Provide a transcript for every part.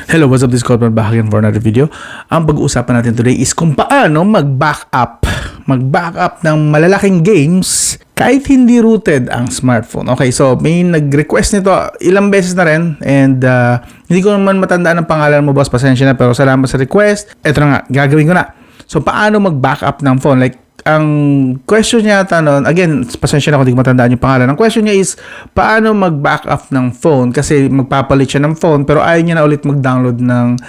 Hello, what's up? This is Coleman back again for another video. Ang pag-uusapan natin today is kung paano mag-backup ng malalaking games kahit hindi rooted ang smartphone. Okay, so may nag-request nito ilang beses na rin and hindi ko naman matandaan ang pangalan mo, boss. Pasensya na, pero salamat sa request. Ito na nga, gagawin ko na. So, paano mag-backup ng phone? Like, ang question niya tanong, again, pasensya na kung hindi ko matandaan yung pangalan. Ang question niya is, paano mag-backup ng phone? Kasi magpapalit siya ng phone, pero ayaw niya na ulit mag-download ng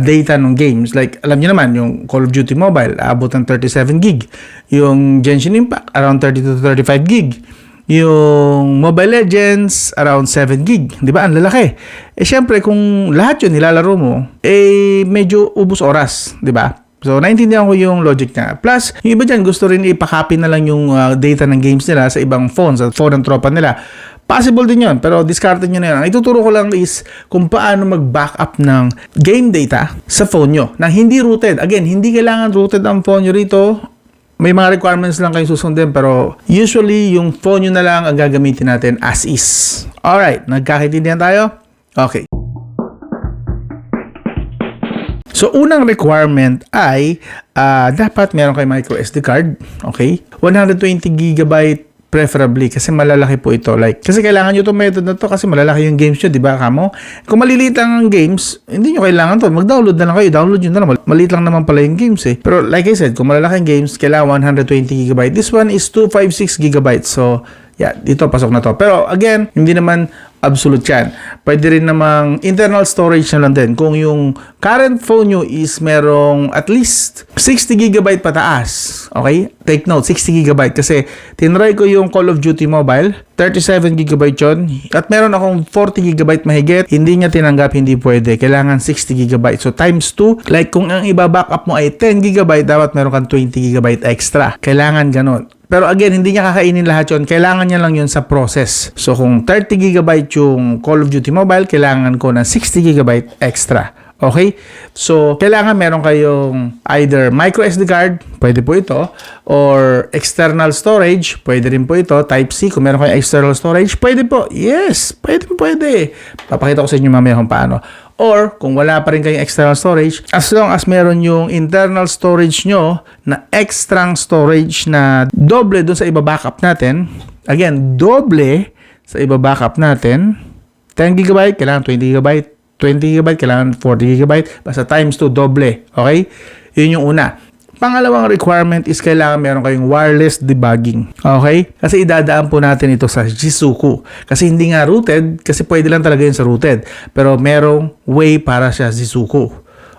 data ng games. Like, alam niyo naman, yung Call of Duty Mobile, abot ng 37 gig. Yung Genshin Impact, around 30 to 35 gig. Yung Mobile Legends, around 7 gig. Di ba? Ang lalaki. Eh, syempre, kung lahat yun nilalaro mo, eh, medyo ubos oras. Di ba? So, naintindihan ko yung logic niya. Plus, yung iba dyan, gusto rin ipakopy na lang yung data ng games nila sa ibang phones, sa phone ng tropa nila. Possible din yun, pero discarded nyo na yun. Ang ituturo ko lang is kung paano mag-backup ng game data sa phone nyo na hindi rooted. Again, hindi kailangan rooted ang phone nyo rito. May mga requirements lang kayo susundin, pero usually, yung phone nyo na lang ang gagamitin natin as is. Alright, nagkakaintindihan tayo? Okay. So, unang requirement ay dapat meron kayo micro SD card, okay? 120GB preferably kasi malalaki po ito. Like, kasi kailangan nyo itong method na to kasi malalaki yung games nyo, di ba, kamo? Kung maliliit ang games, hindi nyo kailangan to. Mag-download na lang kayo. Download nyo na lang. Maliit lang naman pala yung games eh. Pero like I said, kung malalaki ang games, kailangan 120GB. This one is 256GB. So, yeah, dito pasok na to. Pero again, hindi naman absolute yan. Pwede rin namang internal storage na lang din. Kung yung current phone nyo is merong at least 60GB pataas. Okay? Take note, 60GB. Kasi tinry ko yung Call of Duty Mobile, 37GB yun. At meron akong 40GB mahigit. Hindi niya tinanggap, hindi pwede. Kailangan 60GB. So times 2. Like kung ang iba-backup mo ay 10GB, dapat meron kang 20GB extra. Kailangan ganun. Pero again, hindi niya kakainin lahat yun. Kailangan niya lang yun sa process. So, kung 30GB yung Call of Duty Mobile, kailangan ko ng 60GB extra. Okay? So, kailangan meron kayong either micro SD card, pwede po ito, or external storage, pwede rin po ito. Type-C, kung meron kayong external storage, pwede po. Yes, pwede. Papakita ko sa inyo mamaya kung paano. Or, kung wala pa rin kayong external storage, as long as meron yung internal storage nyo na extra storage na doble dun sa iba-backup natin. Again, doble sa iba-backup natin. 10GB, kailangan 20GB. 20GB, kailangan 40GB. Basta times 2, doble. Okay? Yun yung una. Pangalawang requirement is kailangan meron kayong wireless debugging. Okay? Kasi idadaan po natin ito sa Jizuku. Kasi hindi nga rooted, kasi pwede lang talaga yun sa rooted. Pero merong way para sa Jizuku.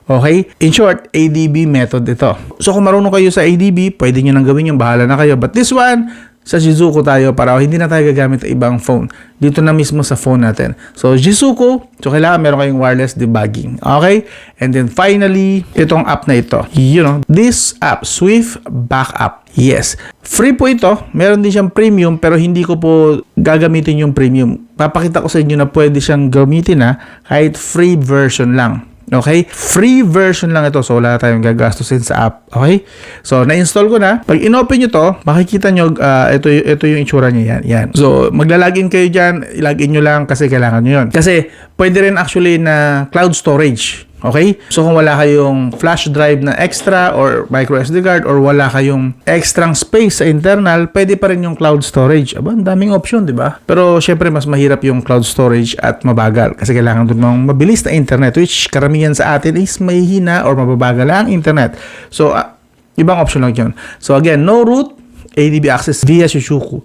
Okay? In short, ADB method ito. So kung marunong kayo sa ADB, pwede nyo nang gawin yung bahala na kayo. But this one, sa Jizuku tayo para hindi na tayo gagamit ng ibang phone. Dito na mismo sa phone natin. So, Jizuku, so kailangan meron kayong wireless debugging. Okay? And then finally, itong app na ito. You know, this app, Swift Backup. Yes. Free po ito. Meron din siyang premium pero hindi ko po gagamitin yung premium. Papakita ko sa inyo na pwede siyang gamitin kahit free version lang. Okay? Free version lang ito. So, wala tayong gagastusin sa app. Okay? So, na-install ko na. Pag in-open nyo to, makikita nyo, ito yung itsura niya. Yan. So, magla-login kayo dyan. I-login nyo lang kasi kailangan nyo yun. Kasi, pwede rin actually na cloud storage. Okay? So, kung wala kayong flash drive na extra or micro SD card or wala kayong extra space sa internal, pwede pa rin yung cloud storage. Aba, ang daming option, di ba? Pero, syempre, mas mahirap yung cloud storage at mabagal. Kasi kailangan doon ng mabilis na internet, which karamihan sa atin is mahihina or mababagal ang internet. So, ibang option lang yun. So, again, no root, ADB access via Jizuku.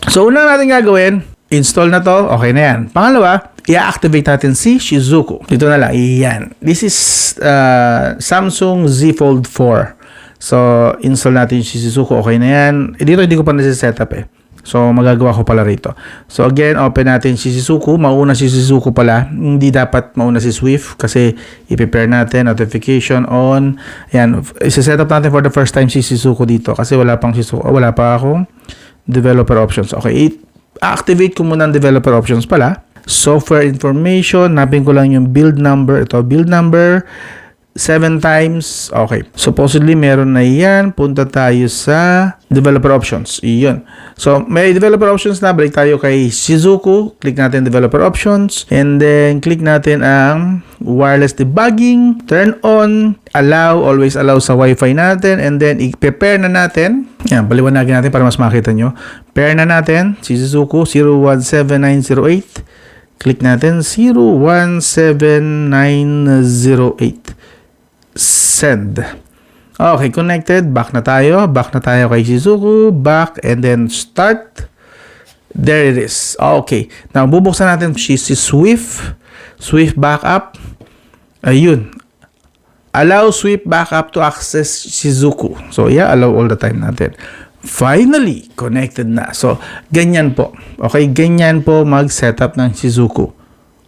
So, una natin gagawin, install na to, okay na yan. Pangalawa, i-activate natin si Jizuku. Dito na lang, yan. This is Samsung Z Fold 4. So, install natin si Jizuku, okay na yan. Dito hindi ko pa nasi-setup eh. So, magagawa ko pala rito. So, again, open natin si Jizuku. Mauna si Jizuku pala. Hindi dapat mauna si Swift kasi i-prepare natin, notification on. Yan, i-setup natin for the first time si Jizuku dito kasi wala pa akong developer options. Okay, activate ko muna ang developer options pala. Software information, napin ko lang yung build number. Ito, build number 7 times. Okay. Supposedly, meron na yan. Punta tayo sa developer options. Iyon. So, may developer options na. Balik tayo kay Shizuku. Click natin developer options. And then, click natin ang wireless debugging. Turn on. Allow. Always allow sa Wi-Fi natin. And then, i-prepare na natin. Yan. Paliwanagin natin para mas makita nyo. Pair na natin. Shizuku 017908. Click natin 017908. Send. Okay, connected. Back na tayo. Back na tayo kay Shizuku. Back and then start. There it is. Okay. Now, bubuksan natin si Swift. Swift backup. Ayun. Allow Swift backup to access Shizuku. So, yeah, allow all the time natin. Finally, connected na. So, ganyan po. Okay, ganyan po mag-setup ng Shizuku.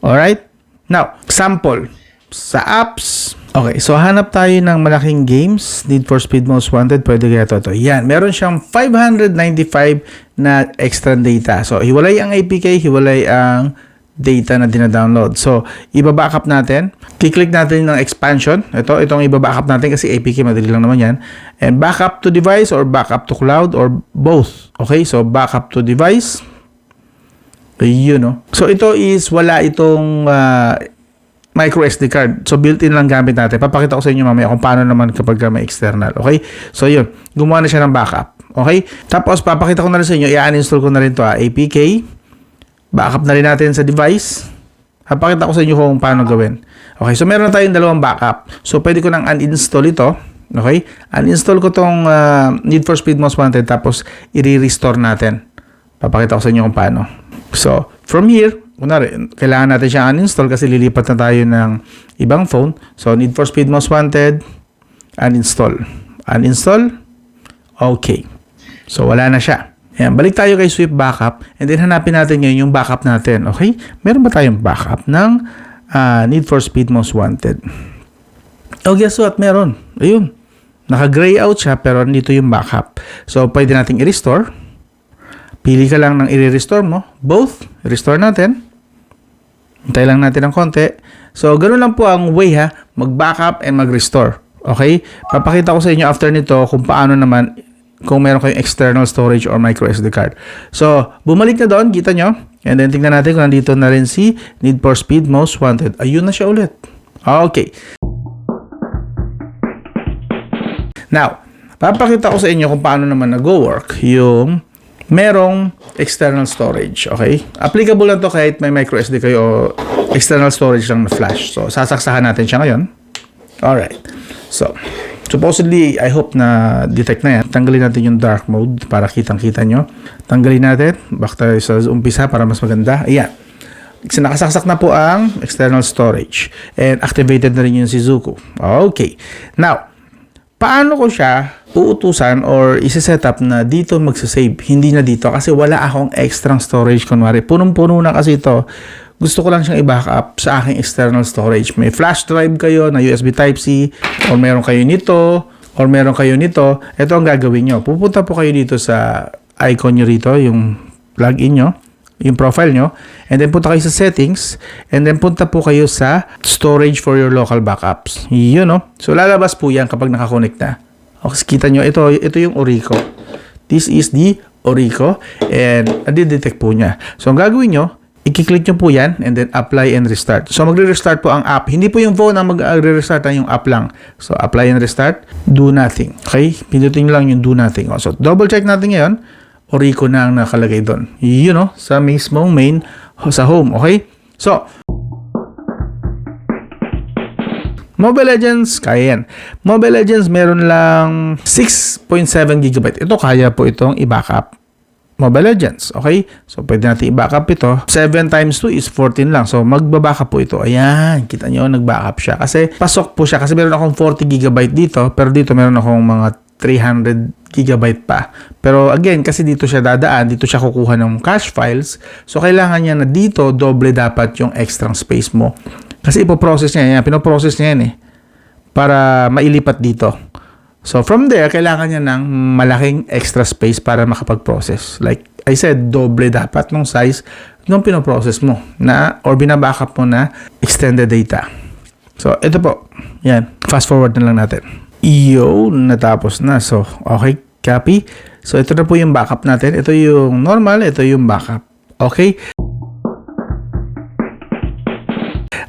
Alright? Now, sample. Sa apps. Okay, so hanap tayo ng malaking games. Need for Speed Most Wanted. Pwede kaya ito. Yan, meron siyang 595 na extra data. So, hiwalay ang APK, hiwalay ang data na dina-download. So, iba-backup natin. Kiklik natin ng expansion. Itong iba-backup natin kasi APK, madali lang naman yan. And backup to device or backup to cloud or both. Okay, so backup to device. Ayun, no? So, ito is wala itong micro SD card. So, built-in lang gamit natin. Papakita ko sa inyo mamaya kung paano naman kapag may external. Okay? So, yun. Gumawa na siya ng backup. Okay? Tapos, papakita ko na rin sa inyo. I-uninstall ko na rin to APK. Backup na rin natin sa device. Papakita ko sa inyo kung paano gawin. Okay, so meron na tayong dalawang backup. So, pwede ko nang uninstall ito. Okay? Uninstall ko tong Need for Speed Most Wanted tapos i-restore natin. Papakita ko sa inyo kung paano. So, from here, kunwari, kailangan natin siyang uninstall kasi lilipat na tayo ng ibang phone. So, Need for Speed Most Wanted, uninstall. Uninstall. Okay. So, wala na siya. Ayan, balik tayo kay Swift Backup and then hanapin natin ngayon yung backup natin. Okay? Meron ba tayong backup ng Need for Speed Most Wanted? Oh, guess what? Meron. Ayun. Naka-gray out siya pero nandito yung backup. So, pwede nating i-restore. Pili ka lang ng i-restore mo. Both. Restore natin. Hintay lang natin ng konti. So, ganun lang po ang way ha. Mag-backup and mag-restore. Okay? Papakita ko sa inyo after nito kung paano naman kung meron kayong external storage or micro SD card. So, bumalik na doon, kita nyo. And then, tingnan natin kung nandito na rin si Need for Speed Most Wanted. Ayun na siya ulit. Okay. Now, papakita ko sa inyo kung paano naman nag-work yung merong external storage. Okay? Applicable lang to kahit may micro SD kayo o external storage lang na flash. So, sasaksahan natin siya ngayon. Alright. So, supposedly, I hope na detect na yan. Tanggalin natin yung dark mode para kitang-kita nyo. Tanggalin natin. Back tayo sa umpisa para mas maganda. Ayan. Nakasaksak na po ang external storage. And activated na rin yung Shizuku. Okay. Now, paano ko siya uutusan or isi-set up na dito magsasave? Hindi na dito kasi wala akong extra storage. Kunwari, punong-puno na kasi ito. Gusto ko lang siyang i-backup sa aking external storage. May flash drive kayo na USB Type-C or meron kayo nito or meron kayo nito. Ito ang gagawin nyo. Pupunta po kayo dito sa icon nyo rito, yung plug-in nyo, yung profile nyo. And then punta kayo sa settings. And then punta po kayo sa storage for your local backups. Yun, no? So lalabas po yan kapag nakakonect na. Okay, kita nyo, ito yung Orico. This is the Orico. And nadi-detect po niya. So ang gagawin nyo, i-click nyo po yan and then apply and restart. So magre-restart po ang app. Hindi po yung phone ang magre-restart, yung app lang. So apply and restart, do nothing. Okay? Pindutin nyo lang yung do nothing. So double check natin ngayon. Orico na ang nakalagay doon. Yun, no? Sa mismong main, sa home. Okay? So, Mobile Legends, kaya yan. Mobile Legends, meron lang 6.7 GB. Ito, kaya po itong i-backup. Mobile Legends, okay? So, pwede natin i-backup ito. 7 times 2 is 14 lang. So, magbabackup po ito. Ayan, kita nyo, nag-backup siya. Kasi, pasok po siya. Kasi meron akong 40 GB dito. Pero dito, meron akong mga 300 GB pa. Pero, again, kasi dito siya dadaan. Dito siya kukuha ng cache files. So, kailangan niya na dito, doble dapat yung extra space mo. Kasi ipoprocess niya. Yan, pinoprocess niya yan eh. Para mailipat dito. So, from there, kailangan niya ng malaking extra space para makapag-process. Like I said, doble dapat nung size nung pinoprocess mo na or binabackup mo na extended data. So, ito po. Yan. Fast forward na lang natin. Natapos na. So, okay. Copy. So, ito na po yung backup natin. Ito yung normal. Ito yung backup. Okay.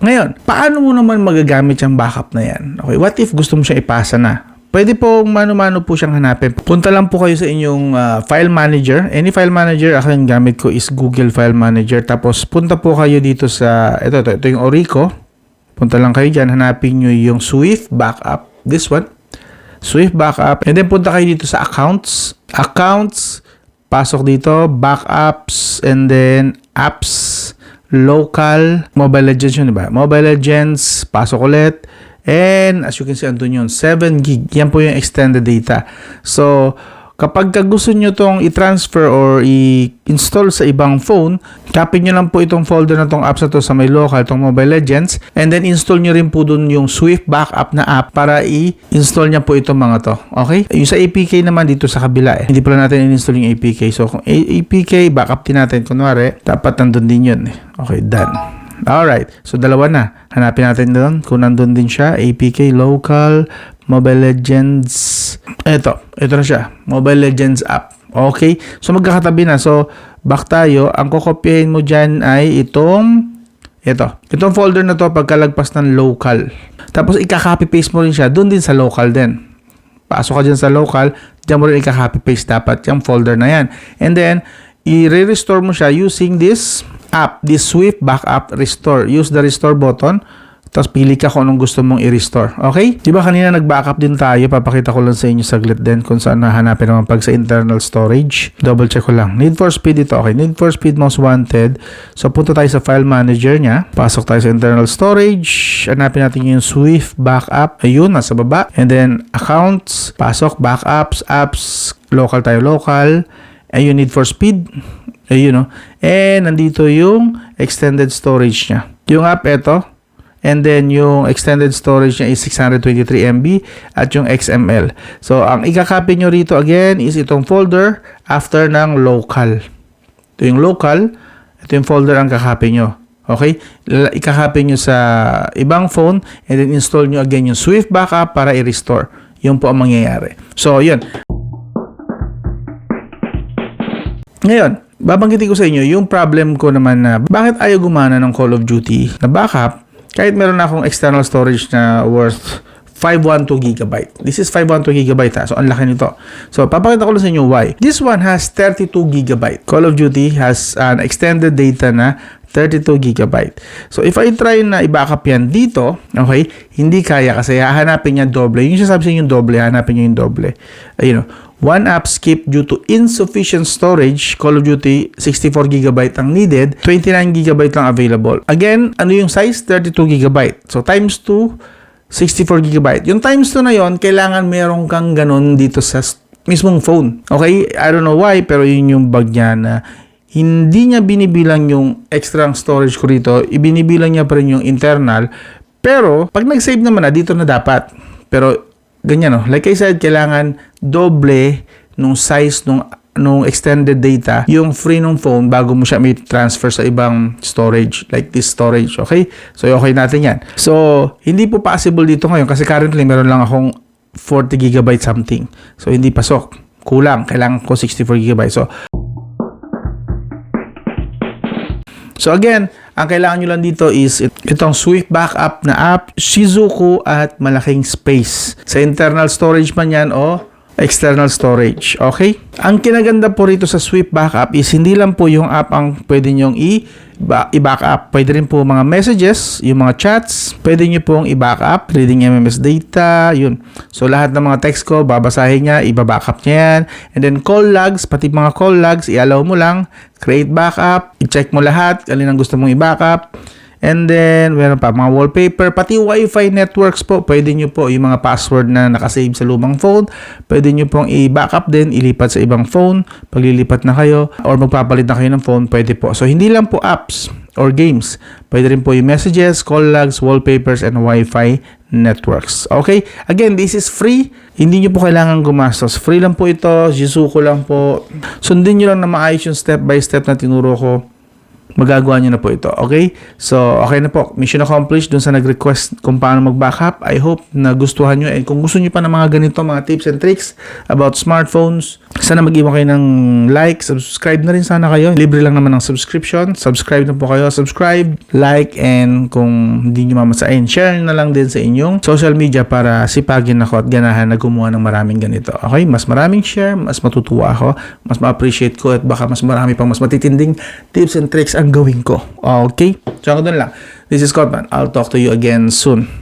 Ngayon, paano mo naman magagamit yung backup na yan? Okay. What if gusto mo siya ipasa na? Pwede po mano-mano po siyang hanapin. Punta lang po kayo sa inyong file manager. Any file manager, ako yung gamit ko is Google File Manager. Tapos punta po kayo dito sa, ito yung Orico. Punta lang kayo dyan, hanapin nyo yung Swift Backup. This one. Swift Backup. And then punta kayo dito sa Accounts. Accounts. Pasok dito. Backups. And then Apps. Local. Mobile Legends yun, diba? Mobile Legends. Pasok ulit. And as you can see, andun yun, 7 gig. Yan po yung extended data. So, kapag gusto nyo tong i-transfer or i-install sa ibang phone, copy nyo lang po itong folder na tong apps na to sa may local, itong Mobile Legends, and then install nyo rin po dun yung Swift Backup na app para i-install nyo po itong mga to. Okay? Yung sa APK naman dito sa kabila Hindi pala natin in-install yung APK. So, kung APK, backup din natin. Kunwari, dapat nandun din yun. Okay, done. Alright, so dalawa na. Hanapin natin doon kung nandun din siya. APK, local, Mobile Legends. Ito na siya. Mobile Legends app. Okay, so magkakatabi na. So, back tayo. Ang kukopyahin mo dyan ay itong folder na to pagkalagpas ng local. Tapos, ika-copy paste mo rin siya. Doon din sa local din. Pasok ka dyan sa local. Dyan mo rin ika-copy paste dapat yung folder na yan. And then, i-restore mo siya using this app, this Swift Backup Restore. Use the restore button. Tapos pili ka kung anong gusto mong i-restore. Okay? Diba kanina nag-backup din tayo? Papakita ko lang sa inyo saglit din kung saan nahanapin naman pag sa internal storage. Double check ko lang. Need for Speed ito. Okay. Need for Speed Most Wanted. So punta tayo sa file manager niya. Pasok tayo sa internal storage. Hanapin natin yung Swift Backup. Ayun, nasa baba. And then accounts. Pasok. Backups. Apps. Local tayo. Local. Ayun, Need for Speed. Ayun, no? And nandito yung extended storage niya. Yung app, ito. And then, yung extended storage niya is 623 MB at yung XML. So, ang ikakopy nyo rito again is itong folder after ng local. Ito yung local. Ito yung folder ang kakopy nyo. Okay? Ikakopy nyo sa ibang phone and then install nyo again yung Swift Backup para i-restore. Yun po ang mangyayari. So, yun. Ngayon, babanggitin ko sa inyo yung problem ko naman na bakit ayaw gumana ng Call of Duty na backup kahit meron na akong external storage na worth 512 GB. This is 512 GB ha. So, ang laki nito. So, papakita ko lang sa inyo why. This one has 32 GB. Call of Duty has an extended data na 32 GB. So, if I try na i-backup yan dito, okay, hindi kaya kasi hahanapin niya doble. Yung sasabi sa inyo yung doble, hahanapin niya yung doble. You know, one app skipped due to insufficient storage. Call of Duty, 64 GB ang needed, 29 GB lang available. Again, ano yung size? 32 GB. So, times 2, 64 GB. Yung times 2 na yon, kailangan meron kang ganun dito sa mismong phone. Okay? I don't know why, pero yun yung bug niya na hindi niya binibilang yung extra storage ko rito, ibinibilang niya pa rin yung internal. Pero, pag nag-save naman na, dito na dapat. Pero, ganyan no. Like I said, kailangan doble nung size nung extended data yung free nung phone bago mo siya may transfer sa ibang storage. Like this storage. Okay? So, okay natin yan. So, hindi po possible dito ngayon kasi currently meron lang akong 40 GB something. So, hindi pasok. Kulang. Kailangan ko 64 GB. So again, ang kailangan nyo lang dito is itong Swift Backup na app, Shizuku at malaking space. Sa internal storage man yan o external storage. Okay? Ang kinaganda po rito sa Swift Backup is hindi lang po yung app ang pwede nyong i-backup. Pwede rin po mga messages, yung mga chats, pwede nyo pong i-backup, reading MMS data, yun. So lahat ng mga text ko, babasahin niya, i-backup niya yan. And then call logs, pati mga call logs, i-allow mo lang, create backup, i-check mo lahat, alin ang gusto mong i-backup. And then, meron pa mga wallpaper, pati Wi-Fi networks po. Pwede nyo po yung mga password na nakasave sa lumang phone. Pwede nyo pong i-backup din, ilipat sa ibang phone. Paglilipat na kayo or magpapalit na kayo ng phone, pwede po. So, hindi lang po apps or games. Pwede rin po yung messages, call logs, wallpapers, and Wi-Fi networks. Okay? Again, this is free. Hindi nyo po kailangan gumastos. Free lang po ito. Shizuku lang po. Sundin nyo lang na maayos yung step by step na tinuro ko. magagawa nyo na po ito. Okay? So, okay na po. Mission accomplished dun sa nag-request kung paano mag-backup. I hope na gustuhan nyo. And kung gusto nyo pa ng mga ganito, mga tips and tricks about smartphones, sana mag-iwan kayo ng like, subscribe na rin sana kayo. Libre lang naman ang subscription. Subscribe na po kayo. Subscribe, like, and kung hindi nyo mamasain, share na lang din sa inyong social media para sipagin ako at ganahan na gumawa ng maraming ganito. Okay? Mas maraming share, mas matutuwa ako, mas ma-appreciate ko at baka mas marami pang mas matitinding tips and tricks ang gawin ko. Okay? So, ako dun lang. This is Cotman. I'll talk to you again soon.